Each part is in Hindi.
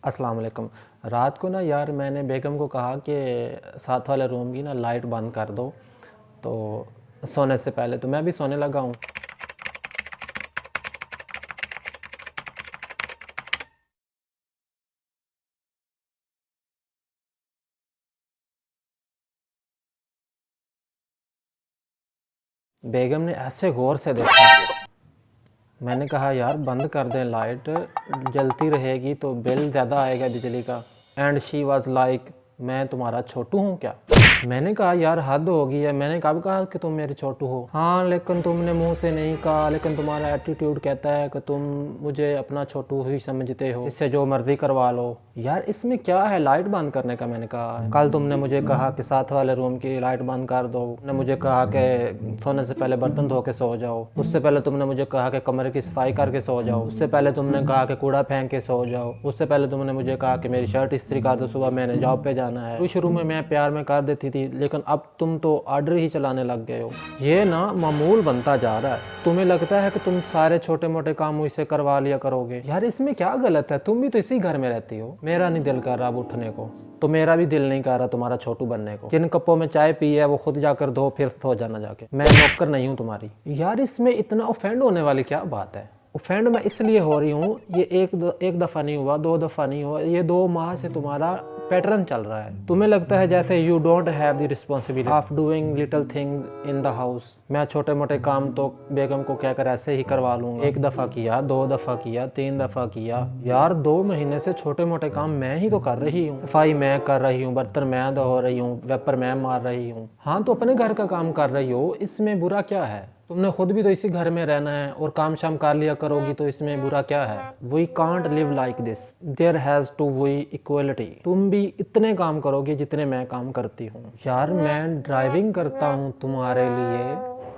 अस्सलाम वालेकुम। रात को ना यार मैंने बेगम को कहा कि साथ वाले रूम की ना लाइट बंद कर दो, तो सोने से पहले तो मैं भी सोने लगा हूँ। बेगम ने ऐसे गौर से देखा। मैंने कहा यार बंद कर दें, लाइट जलती रहेगी तो बिल ज़्यादा आएगा बिजली का। एंड शी वॉज लाइक, मैं तुम्हारा छोटू हूँ क्या? मैंने कहा यार हद होगी है। मैंने कब कहा कि तुम मेरे छोटू हो? हाँ लेकिन तुमने मुंह से नहीं कहा, लेकिन तुम्हारा एटीट्यूड कहता है कि तुम मुझे अपना छोटू ही समझते हो, इससे जो मर्जी करवा लो। यार इसमें क्या है लाइट बंद करने का? मैंने कहा कल तुमने मुझे कहा कि साथ वाले रूम की लाइट बंद कर दो, तुमने मुझे कहा कि सोने से पहले बर्तन धो के सो जाओ, उससे पहले तुमने मुझे कहा कि कमरे की सफाई करके सो जाओ, उससे पहले तुमने कहा कि कूड़ा फेंक के सो जाओ, उससे पहले तुमने मुझे कहा कि मेरी शर्ट इस्त्री कर दो, सुबह मैंने जॉब पे जाना है। तो शुरू में मैं प्यार में कर देती थी, लेकिन अब तुम तो ऑर्डर ही चलाने लग गए हो। ये ना मामूल बनता जा रहा है। तुम्हें लगता है कि तुम सारे छोटे मोटे काम मुझसे करवा लिया करोगे। यार इसमें क्या गलत है? तुम भी तो इसी घर में रहती हो। मेरा नहीं दिल कर रहा अब उठने को, तो मेरा भी दिल नहीं कर रहा तुम्हारा छोटू बनने को। जिन कपों में चाय पी है वो खुद जाकर धो, फिर सो जाना जाके। मैं नौकर नहीं हूँ तुम्हारी। यार इसमें इतना ऑफेंड होने वाली क्या बात है? ऑफेंड मैं इसलिए हो रही हूँ, ये एक दफ़ा नहीं हुआ, 2 दफ़ा नहीं हुआ, ये 2 माह से तुम्हारा पैटर्न चल रहा है। तुम्हें लगता है जैसे you don't have the responsibility of doing little things in the house. मैं छोटे मोटे काम तो बेगम को कहकर ऐसे ही करवा लूँगा। 1 दफ़ा किया, 2 दफ़ा किया, 3 दफ़ा किया। यार 2 महीने से छोटे मोटे काम मैं ही तो कर रही हूँ। सफाई मैं कर रही हूँ, बर्तन मैं धो रही हूँ, वेपर मैं मार रही हूँ। हाँ तो अपने घर का काम कर रही हो, इसमें बुरा क्या है? तुमने खुद भी तो इसी घर में रहना है और काम शाम कर लिया करोगी, तो इसमें बुरा क्या है? We can't live like this, there has to be equality. तुम भी इतने काम करोगे जितने मैं काम करती हूँ। यार मैं ड्राइविंग करता हूँ तुम्हारे लिए।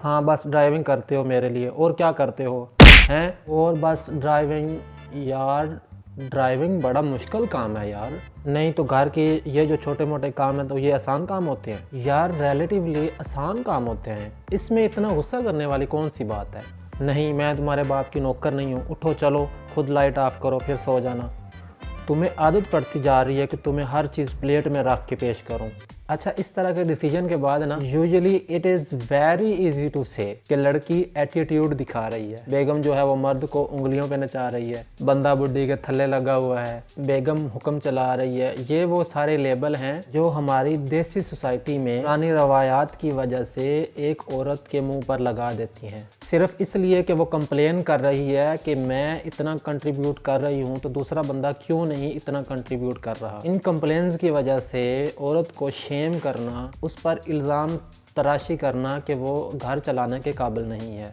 हाँ बस ड्राइविंग करते हो मेरे लिए, और क्या करते हो हैं? और बस ड्राइविंग। यार ड्राइविंग बड़ा मुश्किल काम है यार। नहीं तो घर के ये जो छोटे मोटे काम हैं तो ये आसान काम होते हैं यार, रिलेटिवली आसान काम होते हैं। इसमें इतना गुस्सा करने वाली कौन सी बात है? नहीं मैं तुम्हारे बाप की नौकर नहीं हूँ। उठो चलो, खुद लाइट ऑफ करो फिर सो जाना। तुम्हें आदत पड़ती जा रही है कि तुम्हें हर चीज़ प्लेट में रख के पेश करूं। अच्छा इस तरह के डिसीजन के बाद ना usually it is very easy to say कि लड़की एटीट्यूड दिखा रही है। बेगम जो है वो मर्द को उंगलियों पे नचा रही है, बंदा बुड्ढी के थल्ले लगा हुआ है, बेगम हुक्म चला रही है। ये वो सारे लेबल हैं जो हमारी देसी सोसाइटी में पुरानी रवायात की वजह से एक औरत के मुंह पर लगा देती हैं, सिर्फ इसलिए कि वो कंप्लेन कर रही है कि मैं इतना कंट्रीब्यूट कर रही हूँ तो दूसरा बंदा क्यों नहीं इतना कंट्रीब्यूट कर रहा। इन कंप्लेन्स की वजह से औरत को शेम करना, उस पर इल्ज़ाम तराशी करना कि वो घर चलाने के काबिल नहीं है।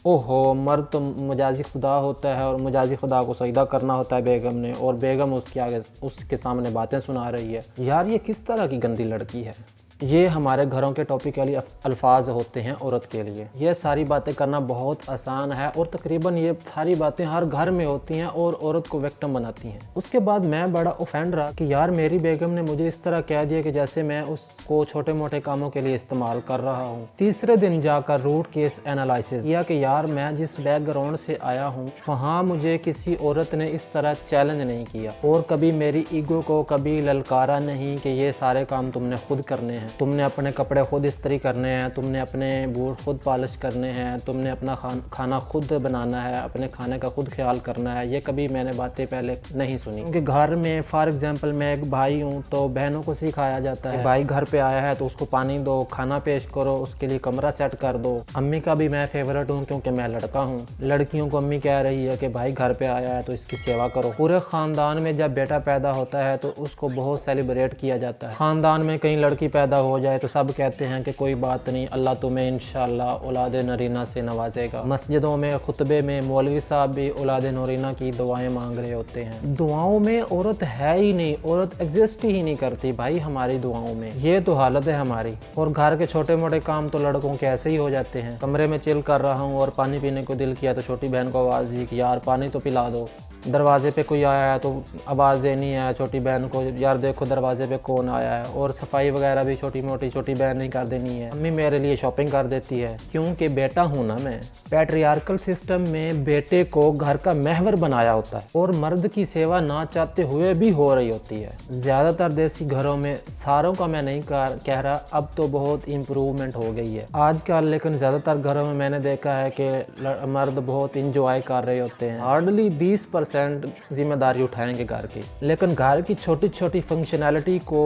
ओहो, मर्द तो मजाजी खुदा होता है और मजाजी खुदा को सजदा करना होता है बेगम ने, और बेगम उसके आगे उसके सामने बातें सुना रही है। यार ये किस तरह की गंदी लड़की है? ये हमारे घरों के टॉपिकली अल्फाज होते हैं औरत के लिए। ये सारी बातें करना बहुत आसान है और तकरीबन ये सारी बातें हर घर में होती हैं और औरत को विक्टिम बनाती हैं। उसके बाद मैं बड़ा ऑफेंड रहा कि यार मेरी बेगम ने मुझे इस तरह कह दिया कि जैसे मैं उसको छोटे मोटे कामों के लिए इस्तेमाल कर रहा हूँ। तीसरे दिन जाकर रूट केस एनालिसिस किया कि यार मैं जिस बैकग्राउंड से आया हूँ वहाँ मुझे किसी औरत ने इस तरह चैलेंज नहीं किया और कभी मेरी ईगो को कभी ललकारा नहीं कि ये सारे काम तुमने खुद करने हैं, तुमने अपने कपड़े खुद इस्त्री करने हैं, तुमने अपने बूट खुद पॉलिश करने हैं, तुमने अपना खाना खुद बनाना है, अपने खाने का खुद ख्याल करना है। ये कभी मैंने बातें पहले नहीं सुनी, क्योंकि घर में फॉर एग्जांपल मैं एक भाई हूँ तो बहनों को सिखाया जाता है भाई घर पे आया है तो उसको पानी दो, खाना पेश करो, उसके लिए कमरा सेट कर दो। अम्मी का भी मैं फेवरेट हूँ क्योंकि मैं लड़का हूँ। लड़कियों को अम्मी कह रही है कि भाई घर पे आया है तो इसकी सेवा करो। पूरे ख़ानदान में जब बेटा पैदा होता है तो उसको बहुत सेलिब्रेट किया जाता है। ख़ानदान में कहीं लड़की पैदा हो जाए तो सब कहते हैं कि कोई बात नहीं, अल्लाह तुम्हें इंशाल्लाह औलाद नरीना से नवाजेगा। मस्जिदों में खुतबे में मौलवी साहब भी औलाद नरीना की दुआएं मांग रहे होते हैं। दुआओं में औरत है ही नहीं, औरत एग्जिस्ट ही नहीं करती भाई हमारी दुआओं में। ये तो हालत है हमारी। और घर के छोटे मोटे काम तो लड़कों के ऐसे ही हो जाते हैं। कमरे में चिल कर रहा हूँ और पानी पीने को दिल किया तो छोटी बहन को आवाज़ दी कि यार पानी तो पिला दो। दरवाजे पे कोई आया है तो आवाज़ देनी है छोटी बहन को, यार देखो दरवाजे पे कौन आया है। और सफाई वगैरह भी छोटी मोटी छोटी बहन नहीं कर देनी है, मम्मी मेरे लिए शॉपिंग कर देती है क्योंकि बेटा हूँ ना मैं। पैट्रियार्कल सिस्टम में बेटे को घर का महवर बनाया होता है और मर्द की सेवा ना चाहते हुए भी हो रही होती है। ज़्यादातर देसी घरों में, सारों का मैं नहीं कह रहा, अब तो बहुत इम्प्रूवमेंट हो गई है आजकल, लेकिन ज़्यादातर घरों में मैंने देखा है कि मर्द बहुत इंजॉय कर रहे होते हैं। हार्डली 20% जिम्मेदारी उठाएंगे घर की, लेकिन घर की छोटी छोटी फंक्शनैलिटी को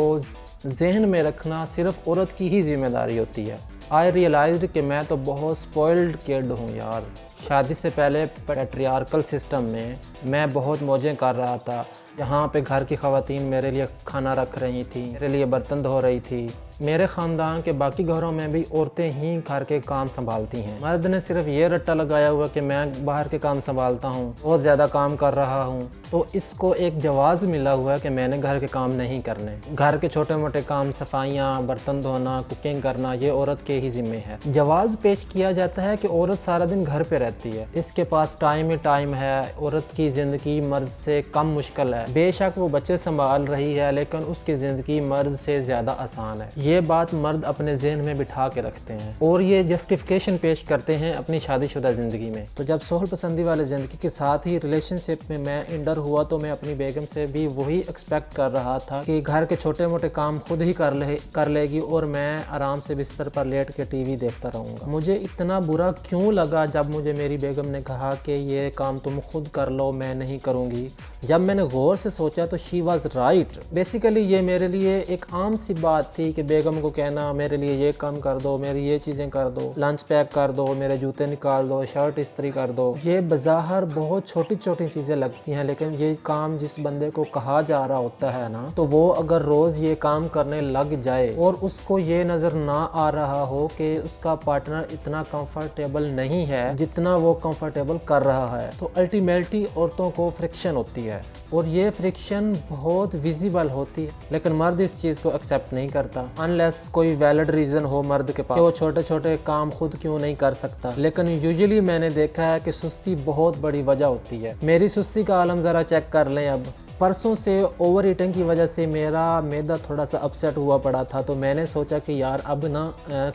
जहन में रखना सिर्फ औरत की ही जिम्मेदारी होती है। आई रियलाइज्ड कि मैं तो बहुत स्पॉइल्ड किड हूँ यार। शादी से पहले पैट्रियार्कल सिस्टम में मैं बहुत मौजें कर रहा था। यहाँ पे घर की ख़वातीन मेरे लिए खाना रख रही थी, मेरे लिए बर्तन धो रही थी। मेरे ख़ानदान के बाकी घरों में भी औरतें ही घर के काम संभालती हैं। मर्द ने सिर्फ ये रट्टा लगाया हुआ कि मैं बाहर के काम संभालता हूँ, बहुत ज़्यादा काम कर रहा हूँ, तो इसको एक जवाज़ मिला हुआ है कि मैंने घर के काम नहीं करने। घर के छोटे मोटे काम, सफाइयाँ, बर्तन धोना, कुकिंग करना, ये औरत के ही ज़िम्मे है। जवाज़ पेश किया जाता है कि औरत सारा दिन घर पे रहती है, इसके पास टाइम ही टाइम है। औरत की ज़िंदगी मर्द से कम मुश्किल है। बेशक वो बच्चे संभाल रही है, लेकिन उसकी ज़िंदगी मर्द से ज़्यादा आसान है। ये बात मर्द अपने ज़हन में बिठा के रखते हैं और ये जस्टिफिकेशन पेश करते हैं अपनी शादीशुदा ज़िंदगी में। तो जब सोहल पसंदी वाले ज़िंदगी के साथ ही रिलेशनशिप में मैं इंटर हुआ तो मैं अपनी बेगम से भी वही एक्सपेक्ट कर रहा था कि घर के छोटे मोटे काम खुद ही कर लेगी और मैं आराम से बिस्तर पर लेट के टीवी देखता रहूँगा। मुझे इतना बुरा क्यों लगा जब मुझे मेरी बेगम ने कहा कि ये काम तुम खुद कर लो, मैं नहीं करूँगी। जब मैंने गौर से सोचा तो शी वॉज राइट। बेसिकली ये मेरे लिए एक आम सी बात थी कि बेगम को कहना मेरे लिए ये काम कर दो, मेरी ये चीज़ें कर दो, लंच पैक कर दो, मेरे जूते निकाल दो, शर्ट इस्त्री कर दो। ये बज़ाहिर बहुत छोटी छोटी चीज़ें लगती हैं, लेकिन ये काम जिस बंदे को कहा जा रहा होता है ना, तो वो अगर रोज़ ये काम करने लग जाए और उसको ये नज़र ना आ रहा हो कि उसका पार्टनर इतना कंफर्टेबल नहीं है जितना वो कंफर्टेबल कर रहा है, तो अल्टीमेटली औरतों को फ्रिक्शन होती है और ये फ्रिक्शन बहुत विजिबल होती है। लेकिन मर्द इस चीज़ को एक्सेप्ट नहीं करता, अनलेस कोई वैलिड रीज़न हो मर्द के पास कि वो छोटे छोटे काम खुद क्यों नहीं कर सकता। लेकिन यूजुअली मैंने देखा है कि सुस्ती बहुत बड़ी वजह होती है। मेरी सुस्ती का आलम ज़रा चेक कर लें। अब परसों से ओवर ईटिंग की वजह से मेरा मैदा थोड़ा सा अपसेट हुआ पड़ा था, तो मैंने सोचा कि यार अब ना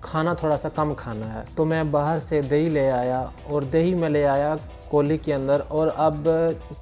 खाना थोड़ा सा कम खाना है, तो मैं बाहर से दही ले आया और दही में ले आया कोली के अंदर, और अब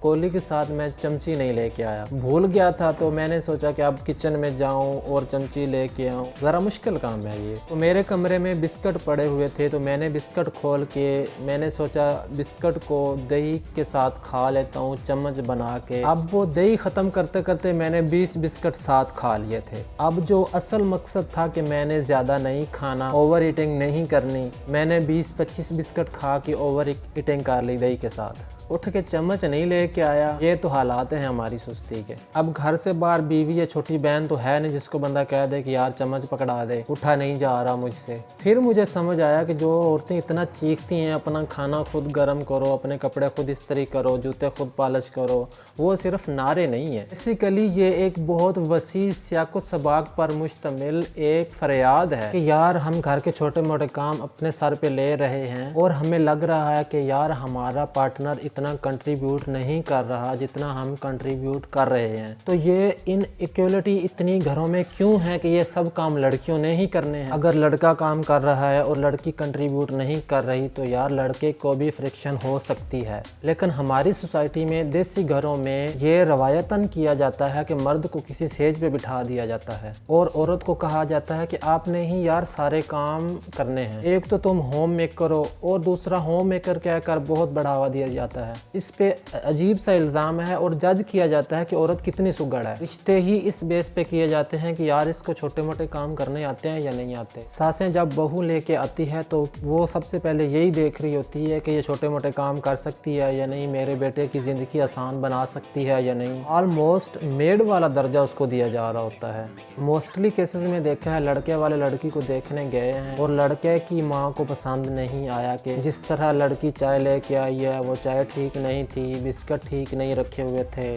कोली के साथ मैं चमची नहीं लेके आया, भूल गया था। तो मैंने सोचा कि अब किचन में जाऊं और चमची लेके आऊं, ज़रा मुश्किल काम है ये। तो मेरे कमरे में बिस्किट पड़े हुए थे, तो मैंने बिस्किट खोल के मैंने सोचा बिस्किट को दही के साथ खा लेता हूँ चम्मच बना के। अब वो दही ख़त्म करते करते मैंने 20 बिस्किट साथ खा लिए थे। अब जो असल मकसद था कि मैंने ज़्यादा नहीं खाना, ओवर ईटिंग नहीं करनी, मैंने 20-25 बिस्किट खा के ओवर ईटिंग कर ली दही के साथ। उठ के चम्मच नहीं लेके आया। ये तो हालात हैं हमारी सुस्ती के। अब घर से बाहर बीवी या छोटी बहन तो है नहीं जिसको बंदा कह दे कि यार चम्मच पकड़ा दे, उठा नहीं जा रहा मुझसे। फिर मुझे समझ आया कि जो औरतें इतना चीखती हैं अपना खाना खुद गर्म करो, अपने कपड़े खुद इस्त्री करो, जूते खुद पॉलिश करो, वो सिर्फ नारे नहीं है। बेसिकली ये एक बहुत वसी सियाको सबाक पर मुश्तमिल एक फरियाद है कि यार हम घर के छोटे मोटे काम अपने सर पे ले रहे हैं और हमें लग रहा है कि यार हमारा पार्टनर इतना कंट्रीब्यूट नहीं कर रहा जितना हम कंट्रीब्यूट कर रहे हैं। तो ये इनइक्वालिटी इतनी घरों में क्यों है कि ये सब काम लड़कियों ने ही करने हैं। अगर लड़का काम कर रहा है और लड़की कंट्रीब्यूट नहीं कर रही तो यार लड़के को भी फ्रिक्शन हो सकती है। लेकिन हमारी सोसाइटी में देसी घरों में ये रवायतन किया जाता है कि मर्द को किसी सेज पे बिठा दिया जाता है और औरत को कहा जाता है कि आपने ही यार सारे काम करने हैं। एक तो तुम होम मेकर हो और दूसरा होम मेकर कहकर बहुत बढ़ावा दिया जाता है। इस पे अजीब सा इल्ज़ाम है और जज किया जाता है कि औरत कितनी सुगड़ है। रिश्ते ही इस बेस पे किए जाते हैं कि यार इसको छोटे मोटे काम करने आते हैं या नहीं आते। सासें जब बहू लेके आती है तो वो सबसे पहले यही देख रही होती है कि ये छोटे मोटे काम कर सकती है या नहीं, मेरे बेटे की ज़िंदगी आसान बना सकती है या नहीं। ऑलमोस्ट मेड वाला दर्जा उसको दिया जा रहा होता है। मोस्टली केसेस में देखा है लड़के वाले लड़की को देखने गए हैं और लड़के की माँ को पसंद नहीं आया कि जिस तरह लड़की चाय लेके आई है वो चाय ठीक नहीं थी, बिस्किट ठीक नहीं रखे हुए थे,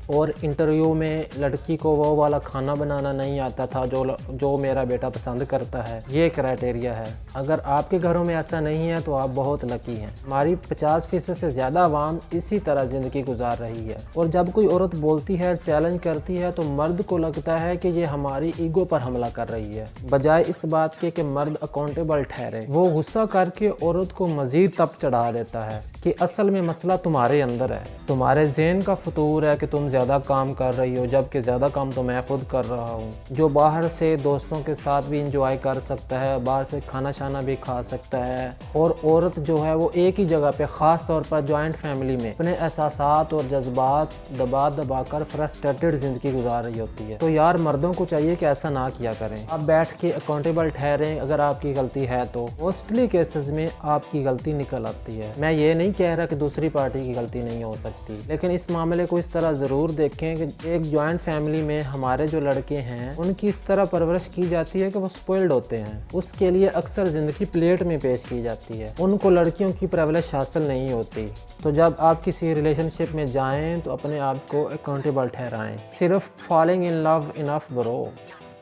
और इंटरव्यू में लड़की को वो वाला खाना बनाना नहीं आता था जो मेरा बेटा पसंद करता है। ये क्राइटेरिया है। अगर आपके घरों में ऐसा नहीं है तो आप बहुत लकी हैं। हमारी 50% से ज़्यादा आवाम इसी तरह ज़िंदगी गुजार रही है। और जब कोई औरत बोलती है, चैलेंज करती है, तो मर्द को लगता है कि ये हमारी ईगो पर हमला कर रही है, बजाय इस बात के कि मर्द अकाउंटेबल ठहरे। वो गुस्सा करके औरत को मजीद तप चढ़ा देता है कि असल में मसला तुम्हारे अंदर है। तुम्हारे ज़हन का फतूर है कि तुम ज़्यादा काम कर रही हो, जबकि ज़्यादा काम तो मैं खुद कर रहा हूँ। जो बाहर से दोस्तों के साथ भी इंजॉय कर सकता है, बाहर से खाना शाना भी खा सकता है। और औरत जो है वो एक ही जगह पे, ख़ास तौर पर जॉइंट फैमिली में, अपने एहसासात और जज्बात दबा कर फ्रस्ट्रेटेड ज़िंदगी गुजार रही होती है। तो यार मर्दों को चाहिए कि ऐसा ना किया करें। आप बैठ के अकाउंटेबल ठहरें। अगर आपकी गलती है तो मोस्टली केसेस में आपकी गलती निकल आती है। मैं ये नहीं कह रहा कि दूसरी पार्टी की गलती नहीं हो सकती, लेकिन इस मामले को इस तरह ज़रूर देखें कि एक जॉइंट फैमिली में हमारे जो लड़के हैं उनकी इस तरह परवरिश की जाती है कि वो स्पॉइल्ड होते हैं। उसके लिए अक्सर ज़िंदगी प्लेट में पेश की जाती है। उनको लड़कियों की परवरिश हासिल नहीं होती। तो जब आप किसी रिलेशनशिप में जाएं तो अपने आप को अकाउंटेबल ठहराएं। सिर्फ falling in love enough bro.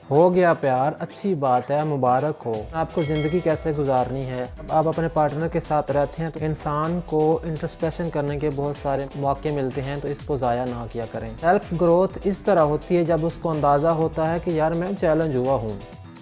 हो गया प्यार, अच्छी बात है, मुबारक हो। आपको ज़िंदगी कैसे गुजारनी है। अब आप अपने पार्टनर के साथ रहते हैं तो इंसान को इंट्रोस्पेक्शन करने के बहुत सारे मौके मिलते हैं, तो इसको ज़ाया ना किया करें। सेल्फ ग्रोथ इस तरह होती है जब उसको अंदाज़ा होता है कि यार मैं चैलेंज हुआ हूँ।